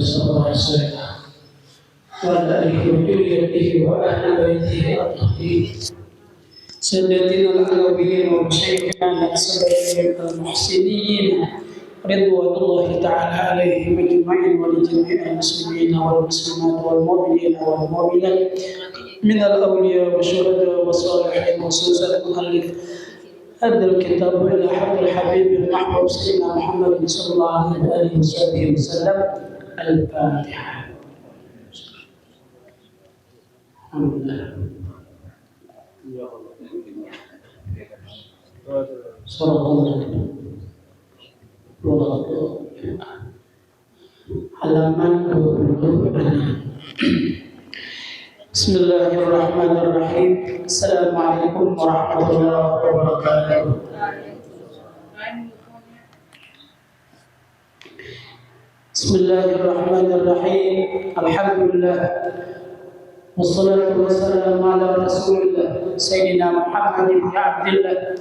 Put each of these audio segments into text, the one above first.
صلى الله عليه وسلم وعلى آله وذريته وأهل بيته الطاهرين سادتنا العلويين ومشايخنا الأكابرين المحسنين رضوان الله تعالى عليهم أجمعين ولجميع المسلمين والمسلمات والمؤمنين والمؤمنات من الأولياء والشهداء والصالحين خصوصا المؤلف هذا الكتاب إلى حق الحبيب المحبوب سيدنا محمد صلى الله عليه وآله وصحبه وسلم. الفاتحة. الحمد لله. صلى الله عليه وسلم. Halaman 26. Bismillahirrahmanirrahim. Assalamualaikum warahmatullahi wabarakatuh. Bismillahirrahmanirrahim. Alhamdulillah. Wassalatu wassalamu ala Rasulillah Sayyidina Muhammad ibn Abdullah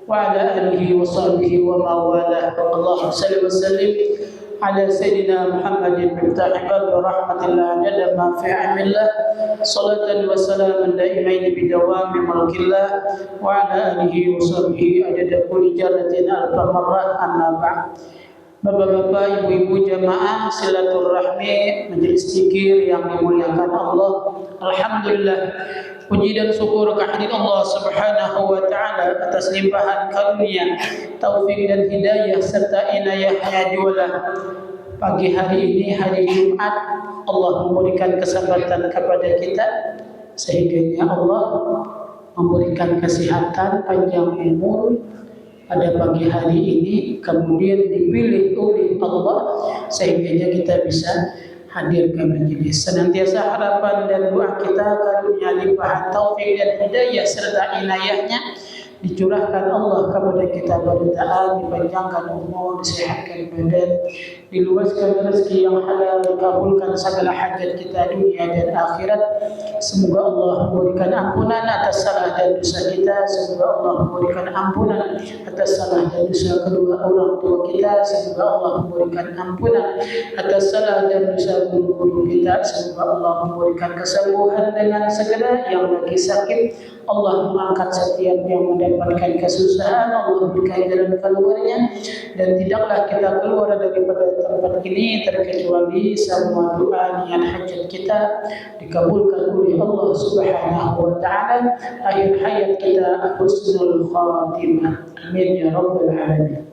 wa ala alihi wa sahbihi wa mawalah. Allahumma salli wa sallim ala Sayyidina Muhammadin miftah bab rahmatillah adada ma fi amillah salatan wa salaman daimain bidawami mulkillah wa ala alihi wa sahbihi adada kulli jaratin alfa marrah. Amma ba'd. Bapak-bapak, ibu-ibu jamaah silaturahmi majelis zikir yang dimuliakan Allah. Alhamdulillah, puji dan syukur kehadirat Allah Subhanahu wa taala atas limpahan karunia, taufik dan hidayah serta inayahnya jualah. Pagi hari ini hari Jumat, Allah memberikan kesempatan kepada kita sehingga Allah memberikan kesehatan, panjang umur pada pagi hari ini, kemudian dipilih oleh Allah sehingga kita bisa hadir ke majelis. Senantiasa harapan dan doa kita karunia limpahan taufik dan hidayah serta inayahnya dicurahkan Allah kepada kita beritaan, dipanjangkan umur, disehatkan badan, diluaskan rezeki yang halal, dikabulkan segala hajat kita dunia dan akhirat. Semoga Allah memberikan ampunan atas salah dan dosa kita. Semoga Allah memberikan ampunan atas salah dan dosa kedua orang tua kita. Semoga Allah memberikan ampunan atas salah dan dosa guru-guru kita. Semoga Allah memberikan kesembuhan dengan segala yang lagi sakit. Allah mengangkat setiap yang mendapatkan kesusahan, Allah berikan jalan keluarnya, dan tidaklah kita keluar daripada tempat ini terkecuali semua doa niat hajat kita dikabulkan oleh Allah Subhanahu wa taala. Akhir hayat kita husnul khatimah. Amin ya rabbal alamin.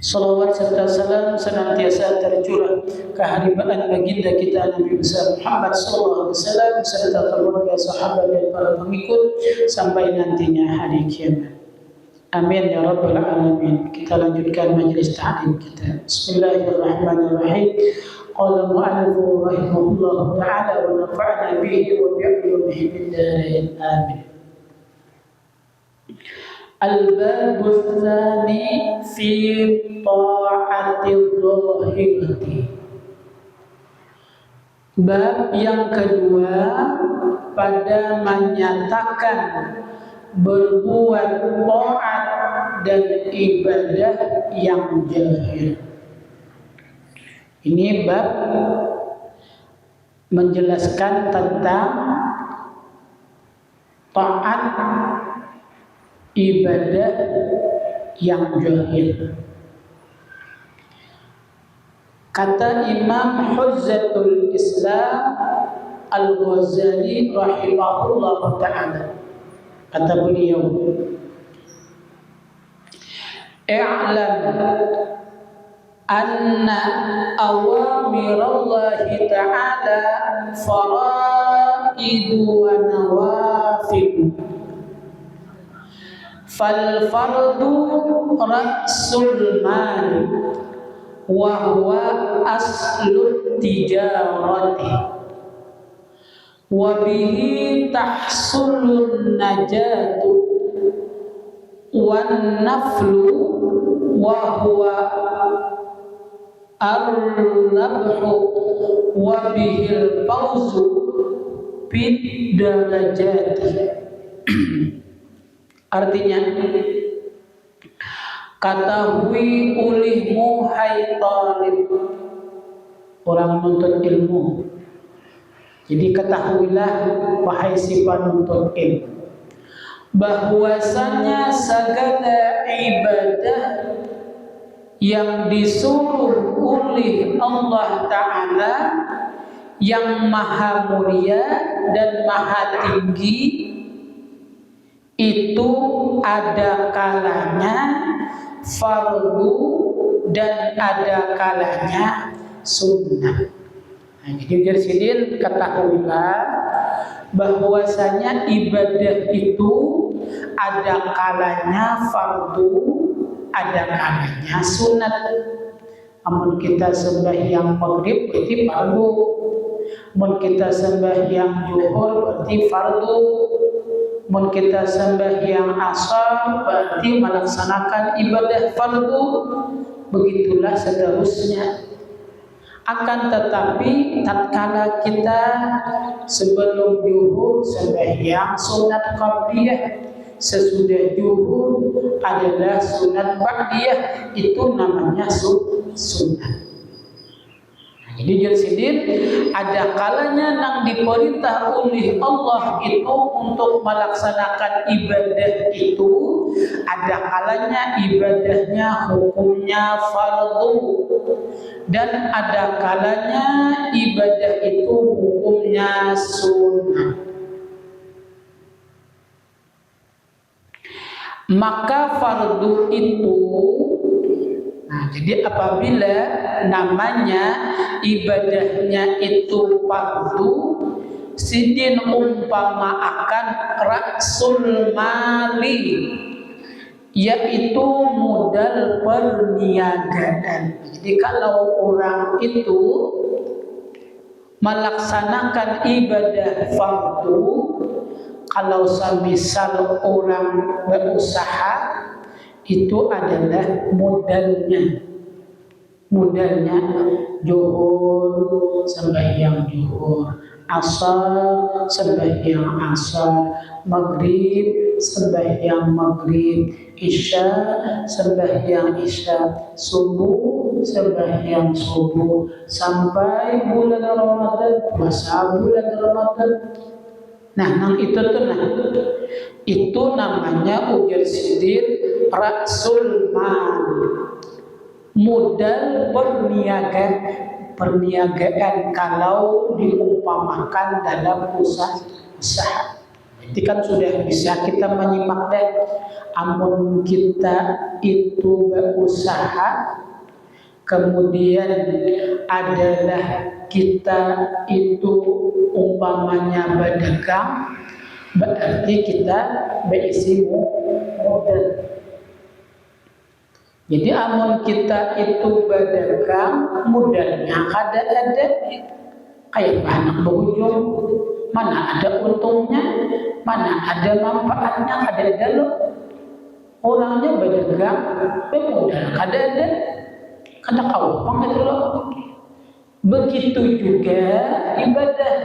Salawat serta salam senantiasa tercurah keharibaan baginda kita Nabi besar Muhammad sallallahu alaihi wasallam serta keluarga, sahabat dan para pengikut sampai nantinya hari kiamat. Amin ya rabbal alamin. Kita lanjutkan majelis ta'lim kita. Bismillahirrahmanirrahim. Qala mu'allif rahimahullah ta'ala wa nafa'na bihi wa bi'ulumihi fid dharain. Amin. Al-bab ats-tsani fi ta'atil zahirati. Bab yang kedua pada menyatakan berbuat taat dan ibadah yang zahir. Ini bab menjelaskan tentang taat ibadah yang zahir. Kata Imam Hujjatul Islam Al-Ghazali rahimahullah ta'ala, kata beliau, i'lam anna awamirallahi ta'ala faraidu wa nawafil. Fal fardu ra'sul mali wa huwa aslut tijarati wa bihi tahsulun najatu wan naflu wa huwa ar-rabhu wa bihil fawzu bid darajati. Artinya, ketahui ulihmu hai talib orang menuntut ilmu. Jadi ketahuilah wahai si penuntut ilmu, bahwasanya segala ibadah yang disuruh oleh Allah Ta'ala yang maha mulia dan maha tinggi itu ada kalanya fardu dan ada kalanya sunnah. Nah, jadi dari sini ketahuilah bahwasanya ibadah itu ada kalanya fardu, ada kalanya sunat. Amun kita sembahyang maghrib berarti fardu, amun kita sembahyang zuhur berarti fardu, amun kita sembahyang asar berarti melaksanakan ibadah fardu. Begitulah seterusnya. Akan tetapi tatkala kita sebelum zuhur sembahyang sunat qabliyah, sesudah zuhur adalah sunat ba'diyah, itu namanya sunnah. Jadi dari sini ada kalanya yang diperintah oleh Allah itu untuk melaksanakan ibadah itu, ada kalanya ibadahnya hukumnya fardu, dan ada kalanya ibadah itu hukumnya sunnah. Maka fardu itu, nah jadi apabila namanya ibadahnya itu fardu, sidin umpama akan raksul mali, yaitu modal perniagaan. Jadi kalau orang itu melaksanakan ibadah fardu, kalau semisal orang berusaha, itu adalah modalnya zuhur sembahyang zuhur, asar sembahyang asar, maghrib sembahyang maghrib, isya sembahyang isya, subuh sembahyang subuh, sampai bulan Ramadan puasa bulan Ramadan. Nah, itu namanya ujar sidir raksul mal, modal perniagaan kalau diumpamakan dalam usaha. Jadi kan sudah bisa kita menyimak deh, amun kita itu berusaha, kemudian adalah kita itu umpamanya berdagang, berarti kita berisi modal. Jadi amun kita itu berdagang, modalnya ada kayak anak berujung, mana ada untungnya, mana ada manfaatnya, ada loh. Orangnya berdagang, bermodal ada kata kau pang itu loh. Begitu juga ibadah,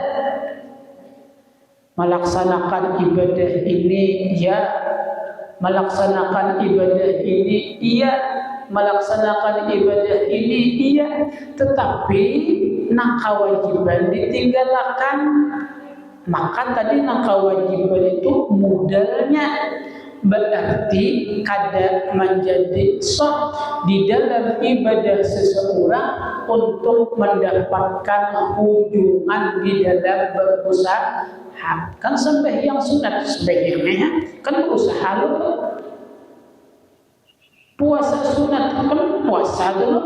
melaksanakan ibadah ini ya, melaksanakan ibadah ini iya, melaksanakan ibadah ini iya, tetapi nak kewajiban ditinggalkan. Maka tadi nak kewajiban itu modalnya, berarti kada menjadi sah di dalam ibadah seseorang untuk mendapatkan ujungan di dalam berusaha. Kan sembahyang sunat, sembahyangnya kan berusaha dulu. Puasa sunat kan puasa dulu,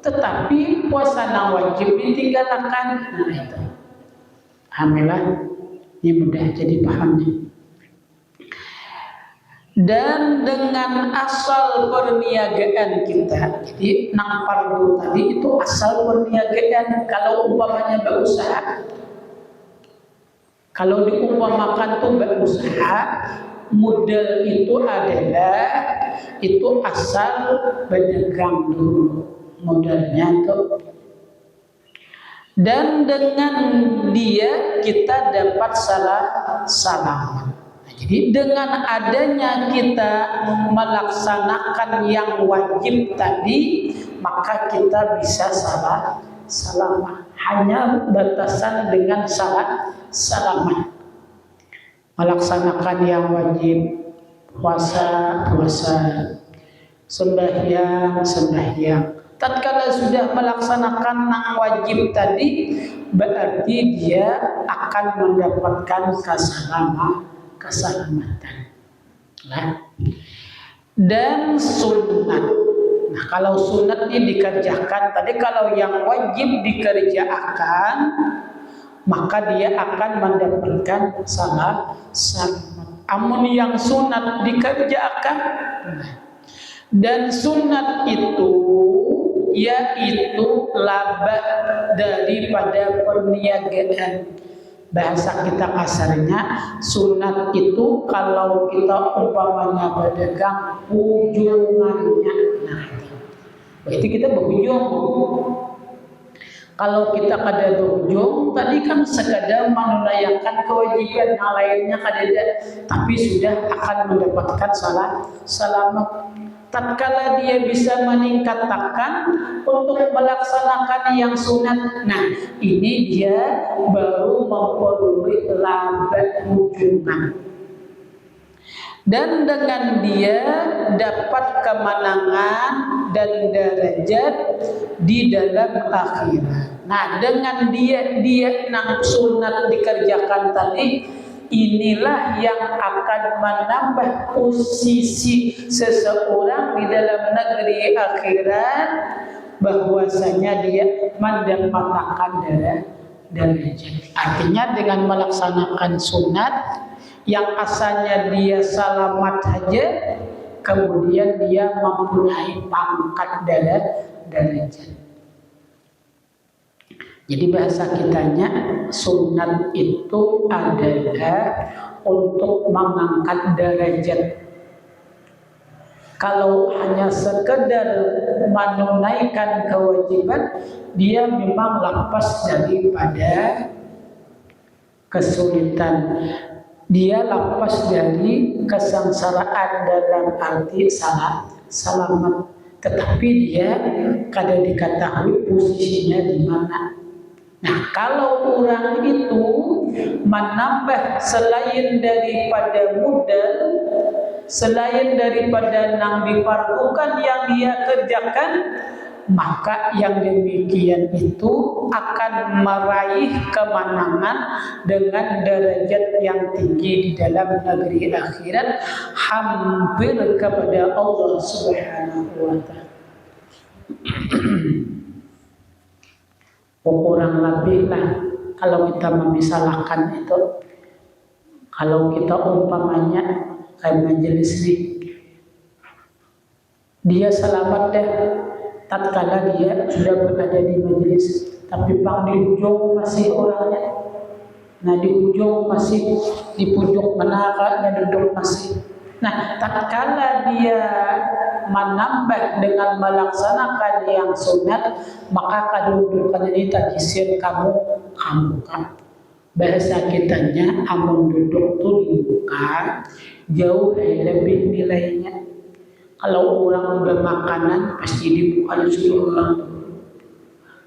tetapi puasa yang wajib ditinggalkan. Nah itu, alhamdulillah ini mudah jadi pahamnya. Dan dengan asal perniagaan kita, jadi nampar dulu tadi itu asal perniagaan. Kalau umpamanya berusaha, kalau diumpamakan tuh berusaha, modal itu adalah itu asal berdagang dulu modalnya tuh. Dan dengan dia kita dapat salam. Jadi dengan adanya kita melaksanakan yang wajib tadi, maka kita bisa salamah. Hanya batasan dengan salamah. Melaksanakan yang wajib, puasa, sembahyang. Tatkala sudah melaksanakan yang wajib tadi, berarti dia akan mendapatkan keselamatan. Nah, dan sunat. Nah, kalau sunat ini dikerjakan tadi, kalau yang wajib dikerjakan, maka dia akan mendapatkan selamat. Amun yang sunat dikerjakan, dan sunat itu yaitu laba daripada perniagaan. Bahasa kita kasarnya, sunat itu kalau kita umpamanya berdagang ujungannya. Nah, berarti kita berujung. Kalau kita kada berujung, tadi kan sekadar menunaikan kewajiban yang lainnya kada, tapi sudah akan mendapatkan selamat. Tatkala dia bisa meningkatkan untuk melaksanakan yang sunat, nah ini dia baru memperoleh laba ujungan. Dan dengan dia dapat kemenangan dan derajat di dalam akhirat. Nah, dengan dia enam sunat dikerjakan tadi, inilah yang akan menambah posisi seseorang di dalam negeri akhirat, bahwasanya dia mendapatkan derajat. Artinya dengan melaksanakan sunat yang asalnya dia selamat saja, kemudian dia mempunyai pangkat derajat. Jadi bahasa kitanya, sunat itu adalah untuk mengangkat derajat. Kalau hanya sekedar menunaikan kewajiban, dia memang lepas daripada kesulitan. Dia lepas dari kesengsaraan dalam arti selamat. Tetapi dia kada diketahui posisinya di mana. Nah, kalau orang itu menambah selain daripada modal, selain daripada yang diperlukan yang dia kerjakan, maka yang demikian itu akan meraih kemenangan dengan derajat yang tinggi di dalam negeri akhirat, hampir kepada Allah Subhanahu wa Ta'ala. Kurang lebih lah kalau kita memisalkan itu, kalau kita umpamanya kayak majelis ini, dia selamat deh tatkala dia sudah berada di majelis, tapi bang di ujung masih orangnya. Nah, di ujung masih di pojok menara duduk masih. Nah, tatkala dia menambah dengan melaksanakan yang sunat, maka kedudukan ini tak kisir kamu kan. Bahasa kitanya, amun duduk tuh dibuka jauh lebih nilainya. Kalau orang bermakanan pasti dibuka seluruh orang.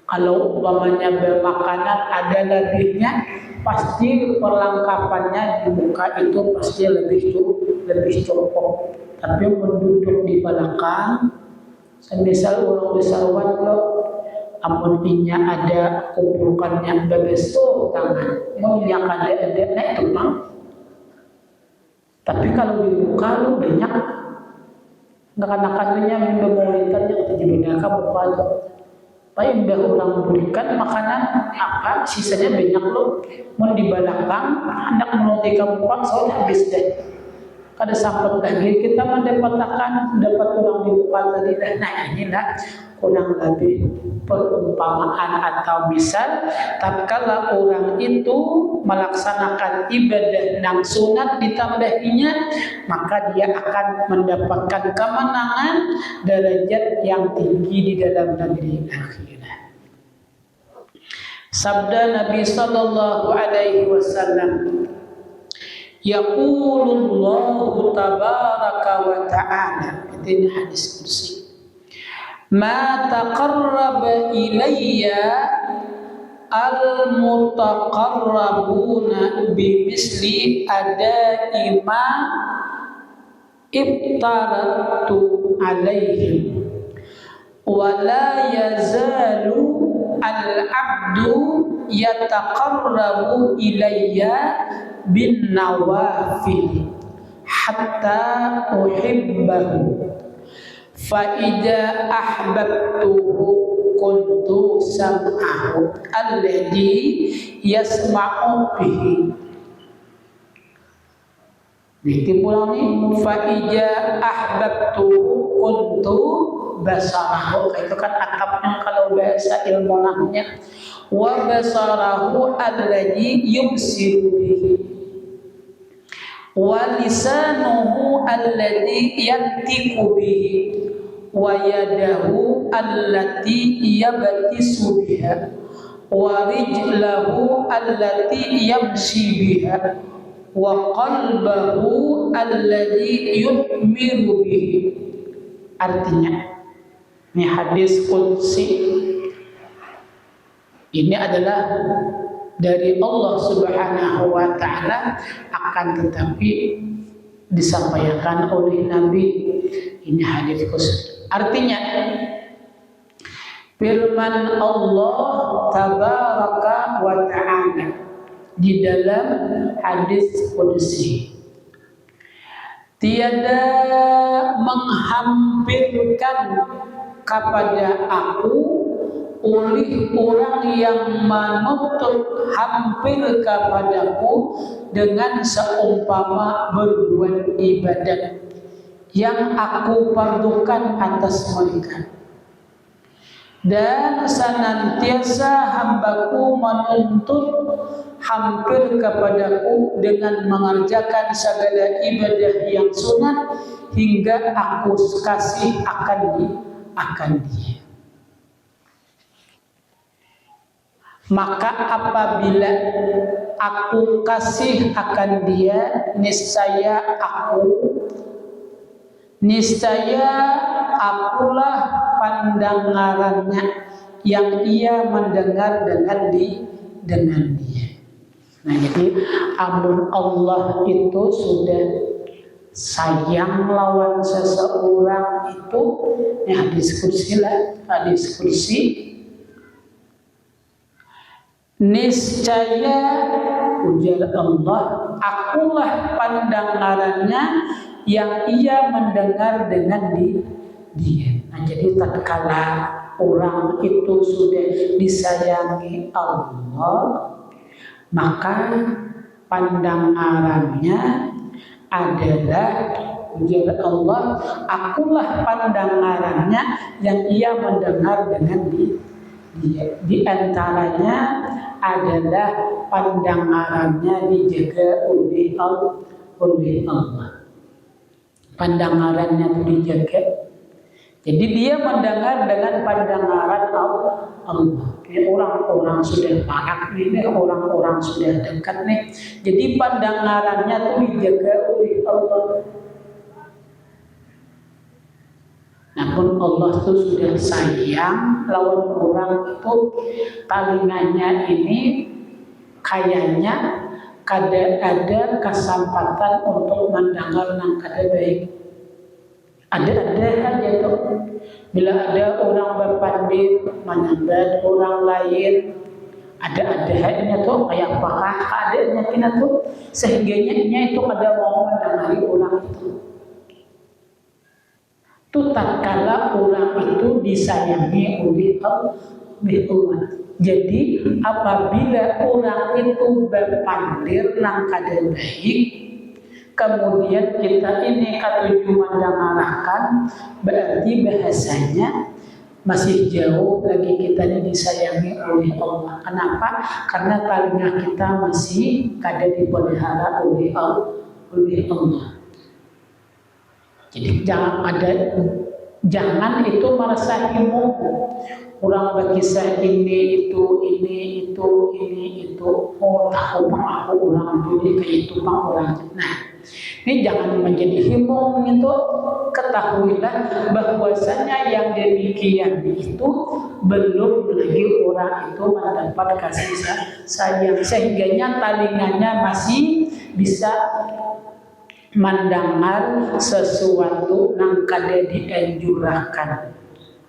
Kalau umpamanya bermakanan ada lebihnya, pasti perlengkapannya dibuka itu pasti lebih cukup. Tapi menduduk di belakang, semisal orang besarwan lo, amunnya ada kumpulkannya bebeso tangan, maunya kada ada itu bang. Tapi kalau dibuka lo banyak, anak-anaknya minta maulitannya kita juga buka lo. Paling dah orang berikan makanan apa sisanya banyak lo, mau di belakang anak menuti kamu pak soalnya habis deh. Kada sampai lagi kita mendapatkan dapat orang dibuka tadi. Nah, inilah kurang lebih perumpamaan atau misal tatkala orang itu melaksanakan ibadah yang sunat ditambahinya, maka dia akan mendapatkan kemenangan derajat yang tinggi di dalam negeri akhirat. Sabda Nabi sallallahu alaihi wasallam, yaqulullahu tabaraka wa ta'ala, ini hadis kursi. ma taqarraba ilayya al-mutaqarrabuna bimisli adai ma ibtaratu alaihim wa la yazalu al-abdu yataqarrabu ilayya bin nawafil hatta uhibbahu fa idza ahbabtuhu kuntu sam'ahu alladhi yasma'u bihi. Ditimbulani fa idza ahbabtuhu kuntu basarahu, itu kan atapnya kalau bahasa ilmu nahwnya, wa basarahu alladhi yubsiru bihi wa lisanuhu alladhi yantiqu bihi wa yadahu allati yabtisu biha wa rijlahu allati yamshi biha wa qalbahu alladhi yu'miru bihi. Artinya, ini hadis qudsi, ini adalah dari Allah Subhanahu wa ta'ala, akan tetapi disampaikan oleh Nabi. Ini hadis qudsi. Artinya, firman Allah tabaraka wa ta'ala di dalam hadis qudsi, tiada menghampirkan kepada aku oleh orang yang menuntut hampir kepadaku dengan seumpama berbuat ibadat yang aku fardukan atas mereka, dan senantiasa hambaku menuntut hampir kepadaku dengan mengerjakan segala ibadah yang sunat hingga aku kasih akan dia. Maka apabila aku kasih akan dia, niscaya akulah pandangannya yang ia mendengar dengan dia. Nah, jadi amun Allah itu sudah sayang lawan seseorang itu, ya hadis kursi, niscaya ujar Allah, akulah pandangannya yang ia mendengar dengan dia. Nah, jadi tatkala orang itu sudah disayangi Allah, maka pandangannya adalah ujar Allah, akulah pandangannya yang ia mendengar dengan dia. Di antaranya adalah pandangannya dijaga oleh Allah. Pandangannya itu dijaga. Jadi dia mendengar dengan pandangan Allah. Ini orang-orang sudah parak nih, orang-orang sudah dekat nih. Jadi pandangannya itu dijaga oleh Allah. Namun Allah itu sudah sayang lawan orang itu, talinganya ini kayaknya ada kesempatan untuk mendengar yang kada baik. Ada aja tuh. Bila ada orang berpandit menyambat orang lain, ada hanya tuh kayak apakah keadaannya kita tuh sehingganya itu kada mau mendengari orang itu. Tuh tatkala orang itu disayangi oleh Allah. Jadi apabila orang itu berpandir nang kada baik, kemudian kita ini katuju mendengarkan, berarti bahasanya masih jauh lagi kita ini disayangi oleh Allah. Kenapa? Karena telinga kita masih kada dipelihara oleh Allah. Jadi jangan itu merasa ilmu. Orang berkisah ini itu. Oh tahu bang aku orang dulu kayak itu bang orang. Nah, Ini jangan menjadi himbau gitu. Ketahuilah bahwasanya yang demikian itu belum lagi orang itu mendapat kasih sayang, sehingganya talinganya masih bisa mendengar sesuatu yang kada dianjurkan.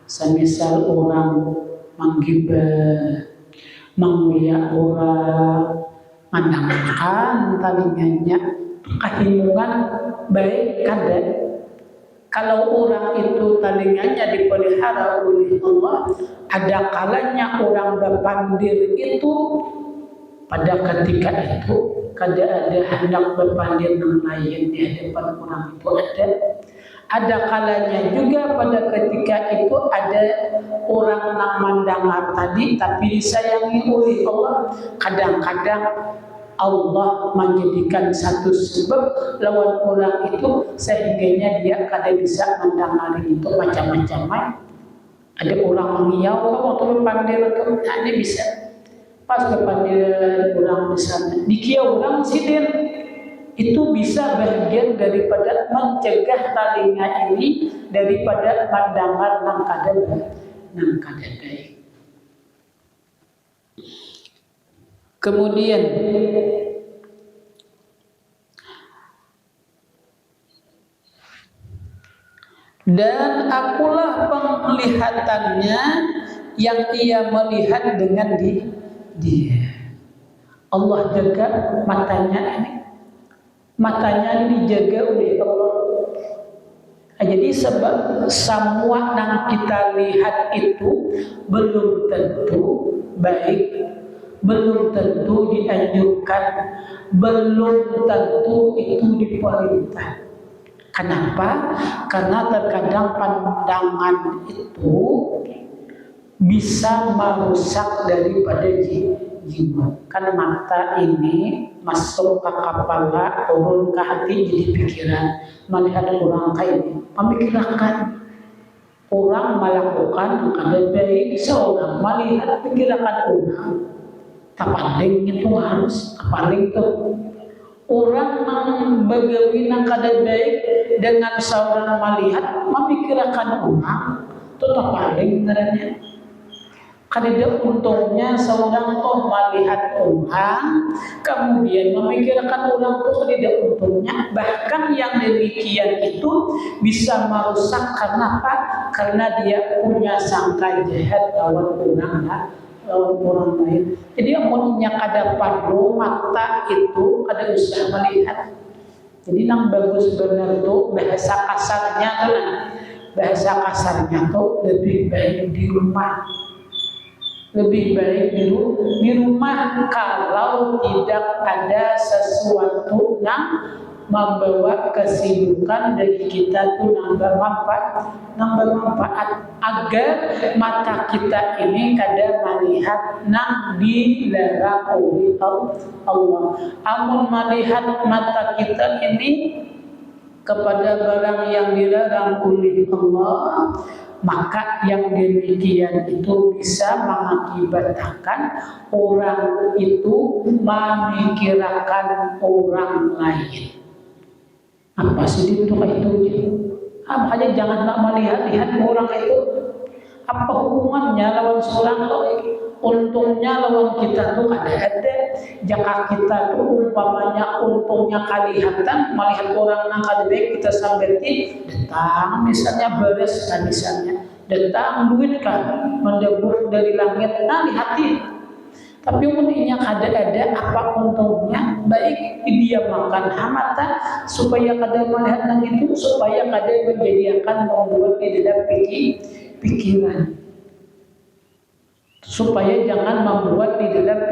Semisal orang menggibah, menguyak orang, mendengarkan talinganya kehimungan baik kada. Kalau orang itu talinganya dipelihara oleh Allah, ada kalanya orang berpandir itu pada ketika itu kada ada hendak berpandir yang lain di hadapan orang itu ada. Ada kalanya juga pada ketika itu ada orang yang mendengar tadi tapi disayangi oleh Allah. Kadang-kadang Allah menjadikan satu sebab lawan orang itu sehingganya dia kada bisa mendengar itu macam-macam. Ada orang mengiau waktu berpandir itu, nah ini bisa pas berpandir orang misalnya dikiau orang sidin, itu bisa bagian daripada mencegah talinga ini daripada mendengar nang kada baik. Kemudian dan akulah penglihatannya yang ia melihat dengan dia. Allah jaga matanya ini. Matanya ini dijaga oleh Allah. Jadi sebab semua yang kita lihat itu belum tentu baik, belum tentu dianjurkan, belum tentu itu diperintah. Kenapa? Karena terkadang pandangan itu bisa merusak daripada jiwa. Kan mata ini masuk ke kepala, turun ke hati, jadi pikiran. Melihat orang kayak ini, memikirkan orang melakukan yang kada baik, seorang melihat pikiran orang. Paling itu harus paling itu orang yang begawi yang kada baik dengan seorang melihat memikirkan orang itu paling sebenarnya. Kada untungnya seorang toh melihat orang kemudian memikirkan orang itu kada untungnya, bahkan yang demikian itu bisa merusak. Karena apa? Karena dia punya sangka jahat lawan orang lain. Jadi amunnya kada parlo mata itu kada usah melihat. Jadi yang bagus benar tuh bahasa kasarnya tuh, bahasa kasarnya tuh lebih baik di rumah. Lebih baik di rumah kalau tidak ada sesuatu yang membawa kesibukan dari kita tuh nambah manfaat agar mata kita ini kada melihat nang dilarang oleh Allah. Amun melihat mata kita ini kepada barang yang dilarang oleh Allah, maka yang demikian itu bisa mengakibatkan orang itu memikirkan orang lain. Apa sih itu kayak itu? Makanya janganlah melihat orang itu. Apa hubungannya lawan seorang lain? Untungnya lawan kita tuh ada. Jika kita tuh umpamanya untungnya kelihatan melihat orang yang kada baik, kita sambeti datang misalnya beres kan, misalnya datang duit kan mendebur dari langit, nah lihati. Tapi umumnya kada ada apa untungnya, baik dia makan hamata supaya kada melihat nang itu, supaya kada menjadikan membuat di dalam pikiran, supaya jangan membuat di dalam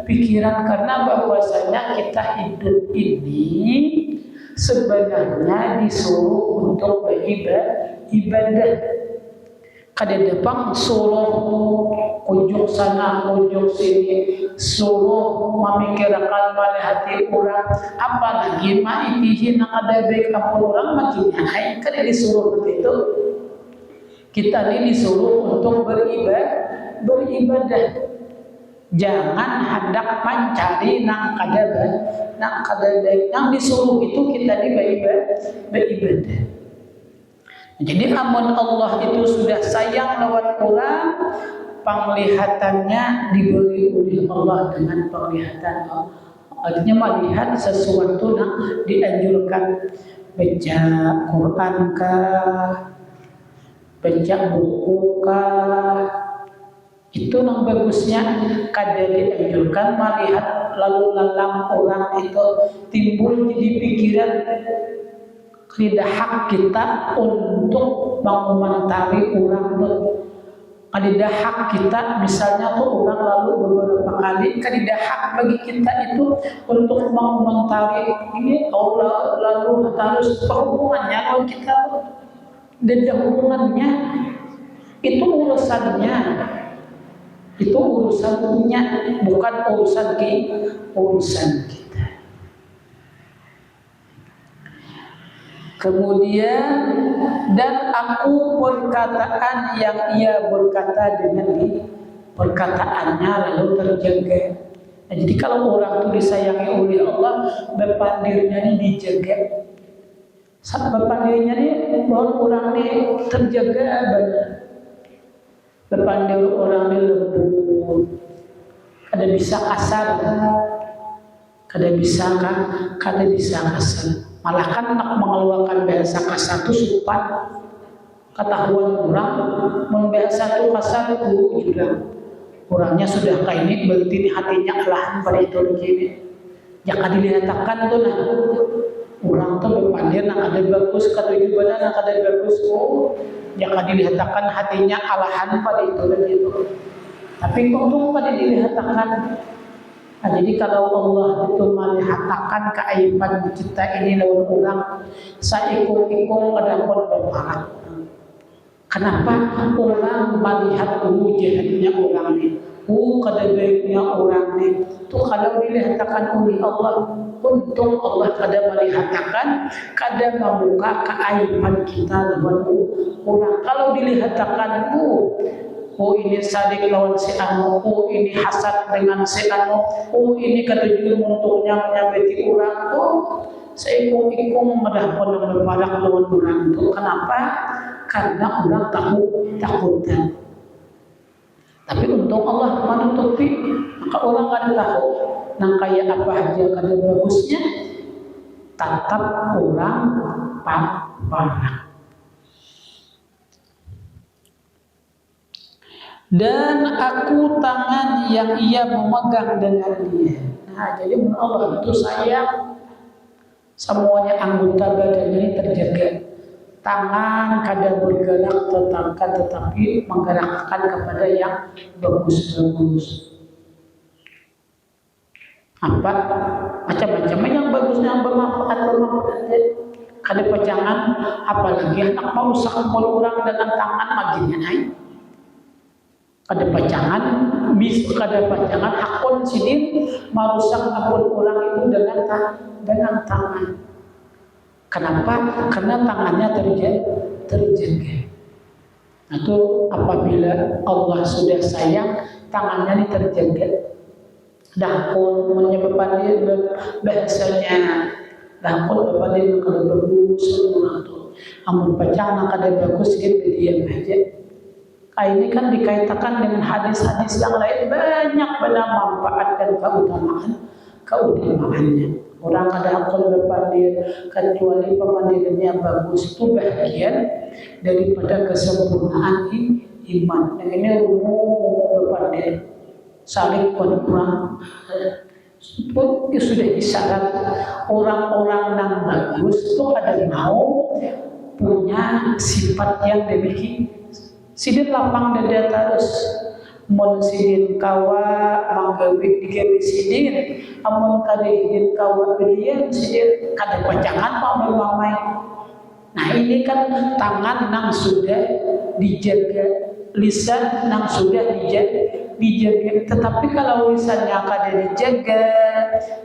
pikiran. Karena bahwasanya kita hidup ini sebenarnya disuruh untuk beribadah. Kada depang suruh kunjung sana kunjung sini, suruh memikirkan hati orang, apalagi maitihin yang ada baik kamu orang makinnya hai. Kada disuruh begitu. Kita ini disuruh untuk beribadah. Jangan hendak mencari nang kada baik. Nang disuruh itu kita beribadah. Jadi amun Allah itu sudah sayang lawan orang, penglihatannya diberi oleh Allah dengan penglihatan Allah. Artinya melihat sesuatu yang dianjurkan, baca Quran kah, baca buku kah, itu yang bagusnya kada dianjurkan melihat lalu lalang orang itu timbul jadi pikiran tidak hak kita untuk mengomentari orang itu. Kada hak kita misalnya tuh orang lalu beberapa kali, kada hak bagi kita itu untuk mengomentari ini Allah lalu harus hubungannya kalau kita dan hubungannya itu urusannya. Itu urusannya, bukan urusan kita. Kemudian dan aku perkataan yang ia berkata dengan perkataannya lalu terjaga. Nah, jadi kalau orang itu disayangi oleh Allah, bepandirnya ini dijaga. Saat bepandirnya ini bahwa orang ini terjaga benar. Bepandir orang ini lembut, kada bisa kasar, kada bisa kasar. Malah kan nak mengeluarkan bahasa kasar itu sopan. Ketahuan orang membahasa itu kasar itu juga. Orangnya sudah kayak ini berarti hatinya alahan pada itu lagi. Jangan dilihatkan tuh nah. Orang tuh berpandir nak ada bagus ketujuan nak ada bagus jangan dilihatkan hatinya alahan pada itu lagi itu. Tapi untung pada dilihatkan. Nah, jadi kalau Allah itu melihatkan keaiban kita ini lawan orang, saikung-ikung ada pun berparah. Kenapa orang melihat jahatnya orang ini, kada baiknya orang ini? Itu kalau dilihatkan oleh Allah, untung Allah kada melihatkan, kada membuka keaiban kita lawan orang. Kalau dilihatkan ini sadik lawan si anu, ini hasad dengan si anu, ini ketujuan untuknya menyabeti orang, saikung-ikung merahpun yang berparah lawan orang itu. Kenapa? Karena orang takutan. Tapi untung Allah menutupi, maka orang kada tahu. Nang kaya apa aja kada bagusnya, tetap orang parah. Dan aku tangan yang ia memegang dengan dia. Nah, jadi Allah itu sayang semuanya anggota badannya ini terjaga. Tangan kada bergerak tetapi menggerakkan kepada yang bagus-bagus. Apa? Macam-macam yang bagusnya yang bermanfaat. Kada pecangan, apalagi anak mau rusak orang dengan tangan maginya naik. Kada pacangan hakun sidin merusak akun orang itu dengan tangan. Kenapa? Karena tangannya terjaga. Itu apabila Allah sudah sayang, tangannya ini terjaga. Dahpun menyebabkan dia bahasanya dahpun bapak dia kada bagus orang tu. Amun pacangan kada bagus dia diam aja. Ini kan dikaitkan dengan hadis-hadis yang lain banyak pada manfaat dan keutamaannya. Orang kada akal berpandir kecuali pemandirannya bagus itu bagian daripada kesempurnaan iman. Yang ini umum berpandir saling kurang pun sudah isyarat orang-orang yang bagus itu kada mau punya sifat yang demikian. Sidin lapang dada terus mun sidin kawa manggawi digawe sidin amun kada sidin kawa bedian sidin kada pacangan pamai. Nah ini kan tangan nang sudah dijaga, lisan nang sudah dijaga. Tetapi kalau lisannya kada dijaga,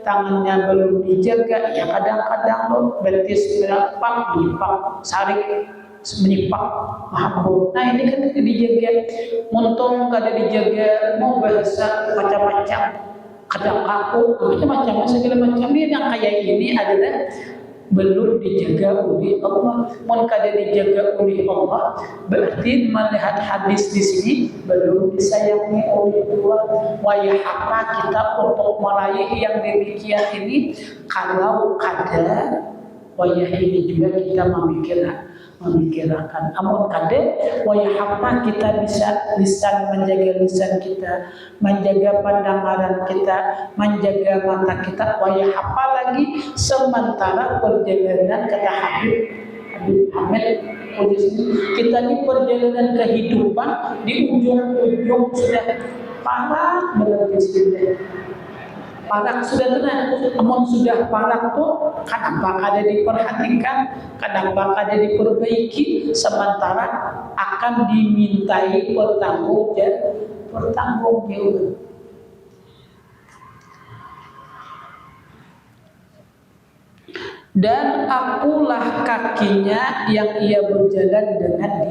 tangannya belum dijaga, ya kadang-kadang lo betis berapa nyipak sarik. menyipak mahbub. Nah ini kan dijaga, untung kada dijaga, mau bahasa macam-macam, kadang kaku, macam-macam segala macam. Ini yang kayak ini adalah belum dijaga oleh Allah. Mau kada dijaga oleh Allah, berarti melihat hadis di sini belum disayangi oleh Allah. Waya apa kita untuk meraih yang demikian ini kalau kada waya ini juga kita memikirkan. Amun kada waya apa kita bisa lisan, menjaga lisan kita, menjaga pandangan kita, menjaga mata kita. Waya apa lagi sementara perjalanan kata Habib Hamid kita di perjalanan kehidupan di ujung-ujung sudah parah berarti sudah parak sudah tenang. Namun sudah parak tuh kenapa kada diperhatikan, kenapa kada diperbaiki, sementara akan dimintai pertanggungjawaban. Dan akulah kakinya yang ia berjalan dengan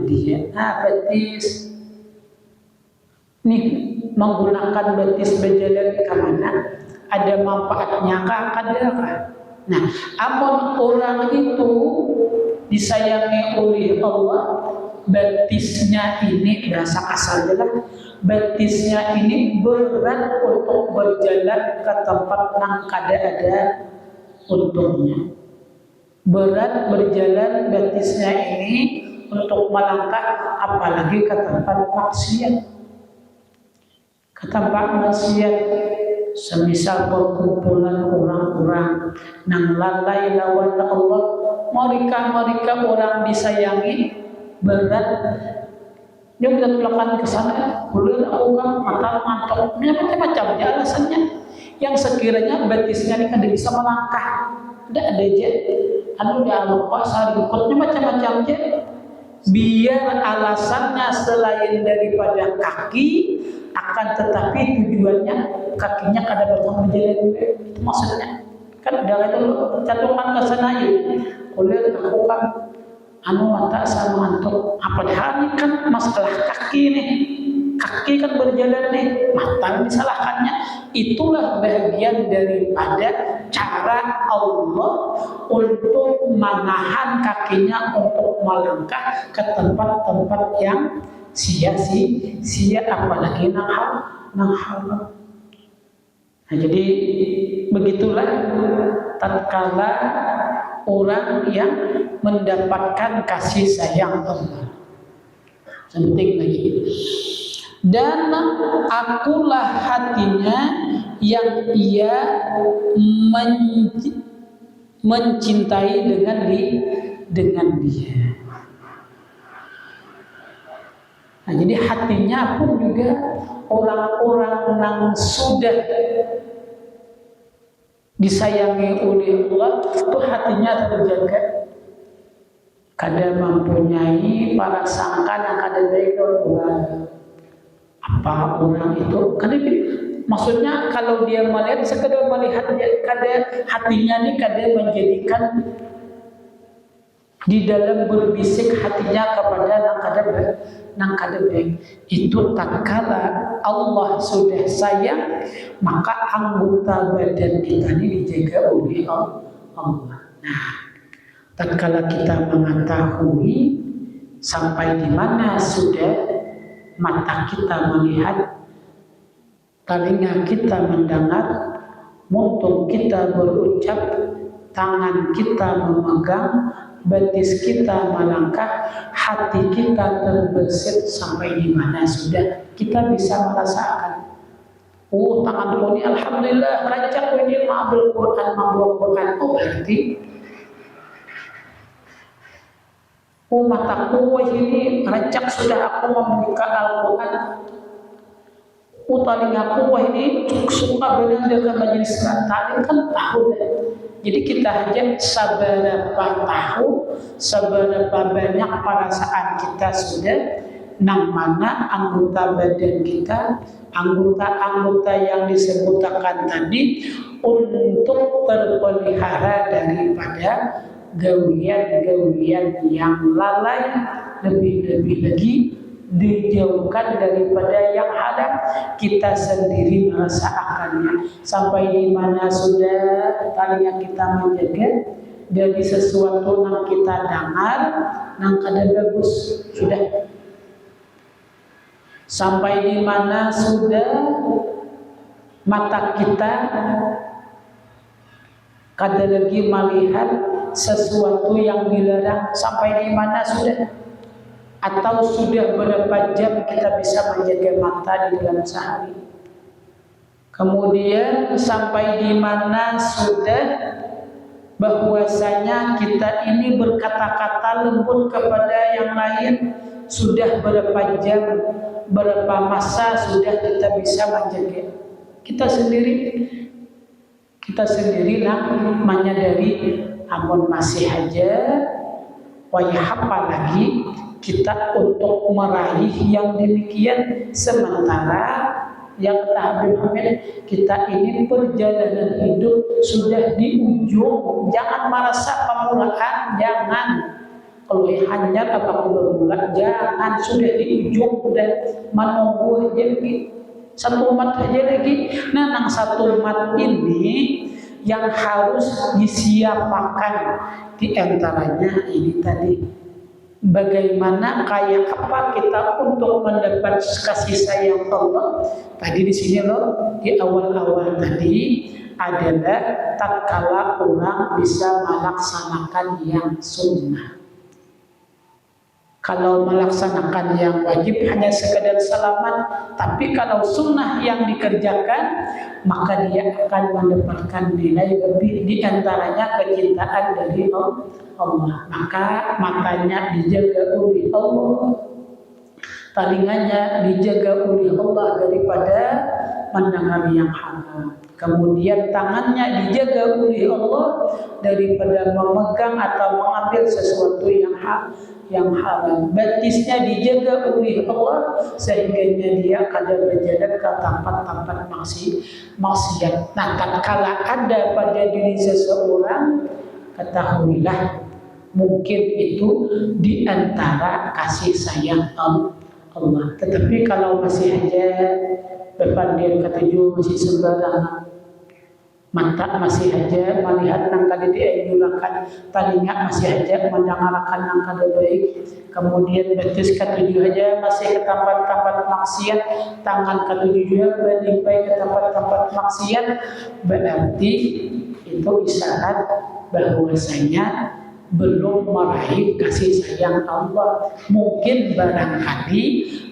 dia. Nah, betis nih menggunakan betis berjalan ke mana? Ada manfaatnya kah? Ada kah? Nah, amun orang itu disayangi oleh Allah, betisnya ini bahasa kasar adalah betisnya ini berat untuk berjalan ke tempat yang kada ada untungnya. Berat berjalan betisnya ini untuk melangkah, apalagi ke tempat maksiat. Ke tempat maksiat, semisal perkumpulan orang-orang nang lalai lawan Allah, mereka orang disayangi berat. Dia kita tulakan ke sana, boleh aku kan mata mantoknya macam-macam alasannya. Yang sekiranya betisnya ini kan bisa melangkah, tidak ada aja. Anu dia lupa sarikotnya macam-macam aja. Biar alasannya selain daripada kaki, akan tetapi tujuannya kakinya kada bertanggung berjalan. Itu maksudnya. Kan udah itu catukan ke sana ya. Boleh aku kan anu mata sama antuk. Padahal ini kan masalah kaki nih. Kaki kan berjalan nih, mata disalahkannya. Itulah bagian daripada cara Allah untuk menahan kakinya untuk melangkah ke tempat-tempat yang sia-sia, apalagi nang haram. Nah, jadi begitulah tatkala orang yang mendapatkan kasih sayang Allah. Penting lagi. Dan akulah hatinya yang ia mencintai dengan dia. Nah, jadi hatinya pun juga orang-orang yang sudah disayangi oleh Allah itu hatinya terjaga. Kada mempunyai para sangka yang kada baik orang. Apa orang itu? Kada maksudnya kalau dia melihat sekedar melihat dia, kada hatinya ini kada menjadikan di dalam berbisik hatinya kepada nang kada baik. Itu tatkala Allah sudah sayang, maka anggota badan kita ini dijaga oleh Allah. Nah, tatkala kita mengetahui sampai di mana sudah mata kita melihat, telinga kita mendengar, mulut kita berucap, tangan kita memegang, betis kita melangkah, hati kita terbesit, sampai di mana sudah kita bisa merasakan. Oh, tanganku ini alhamdulillah rancak ini ma'abul Quran, membawa Quran. Oh, berarti mataku ini rancak sudah aku membuka Al-Quran. Telingaku ini suka mendengarkan majelis taklim kan tahu. Jadi kita aja seberapa tahu, seberapa banyak perasaan kita sudah nang mana anggota badan kita, anggota-anggota yang disebutkan tadi untuk terpelihara daripada gawian-gawian yang lalai, lebih-lebih lagi dijauhkan daripada yang haram, kita sendiri merasakannya. Sampai di mana sudah talinya kita menjaga dari sesuatu yang kita dengar yang kada bagus, sudah. Sampai di mana sudah mata kita kada lagi melihat sesuatu yang dilarang, sampai di mana sudah, atau sudah berapa jam kita bisa menjaga mata di dalam sehari. Kemudian sampai di mana sudah bahwasanya kita ini berkata-kata lembut kepada yang lain, sudah berapa jam, berapa masa sudah kita bisa menjaga kita sendiri menyadari, ampun masih aja wayah apa lagi kita untuk meraih yang demikian, sementara yang Habib Hamid, kita ini perjalanan hidup sudah di ujung. Jangan merasa pemulaan, jangan. Kalau hanya apa berbulan, jangan, sudah di ujung, sudah menunggu aja lagi satu umat aja lagi. Nah, yang satu umat ini yang harus disiapkan di antaranya ini tadi. Bagaimana, kayak apa kita untuk mendapat kasih sayang Allah? Tadi di sini loh, di awal-awal tadi adalah tatkala orang bisa melaksanakan yang sunnah. Kalau melaksanakan yang wajib hanya sekedar selamat, tapi kalau sunnah yang dikerjakan, maka dia akan mendapatkan nilai lebih, di antaranya kecintaan dari Allah. Maka matanya dijaga oleh Allah, telinganya dijaga oleh Allah daripada mendengar yang haram. Kemudian tangannya dijaga oleh Allah daripada memegang atau mengambil sesuatu yang haram. Batisnya dijaga oleh Allah sehingga dia kada berjalan ke tempat-tempat maksiat. Nah, tatkala ada pada diri seseorang, ketahuilah mungkin itu di antara kasih sayang Allah. Tetapi kalau masih aja berpandian ketujuh, masih sembarangan, mata masih aja melihat yang tadi dianjurkan, telinga masih aja mendengarkan yang kada baik, kemudian betis ketujuh aja masih ke tempat-tempat maksiat, tangan ketujuh juga melimpai ke tempat-tempat maksiat, berarti itu isyarat bahwasanya belum meraih kasih sayang Allah. Mungkin barangkali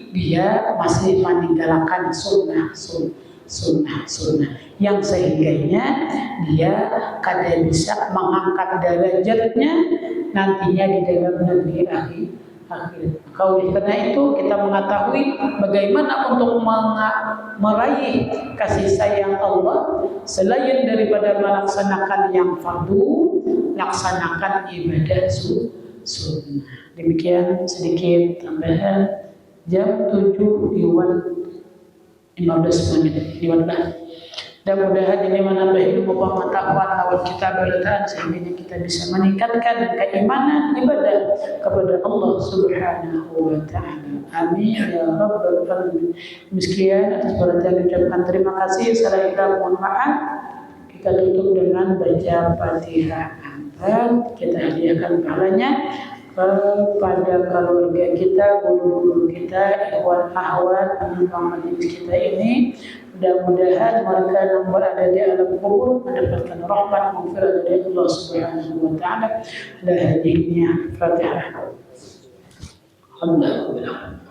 dia masih meninggalkan sunnah yang sehingganya dia kada bisa mengangkat derajatnya nantinya di dalam negeri akhir. Oleh karena itu kita mengetahui bagaimana untuk meraih kasih sayang Allah selain daripada melaksanakan yang fardu, laksanakan ibadah sunnah. Demikian sedikit tambahan. Jam 7:15 lewatlah. Mudah-mudahan ini menambah ilmu pengetahuan lewat kita beritaan sehingga kita bisa meningkatkan keimanan ibadah kepada Allah Subhanahu wa taala. Amin ya rabbal alamin. Demikian atas perhatian ucapkan terima kasih. Saya mohon maaf. Kita tutup dengan baca Fatihah 4. Kita hadiahkan pahalanya kepada keluarga kita, guru-guru kita, ikhwan akhwat penumpang majelis kita ini. Mudah-mudahan mereka yang berada di alam kubur mendapatkan rahmat maghfirah dari Allah Subhanahu wa taala. Dan hadisnya Fatihah. Alhamdulillah.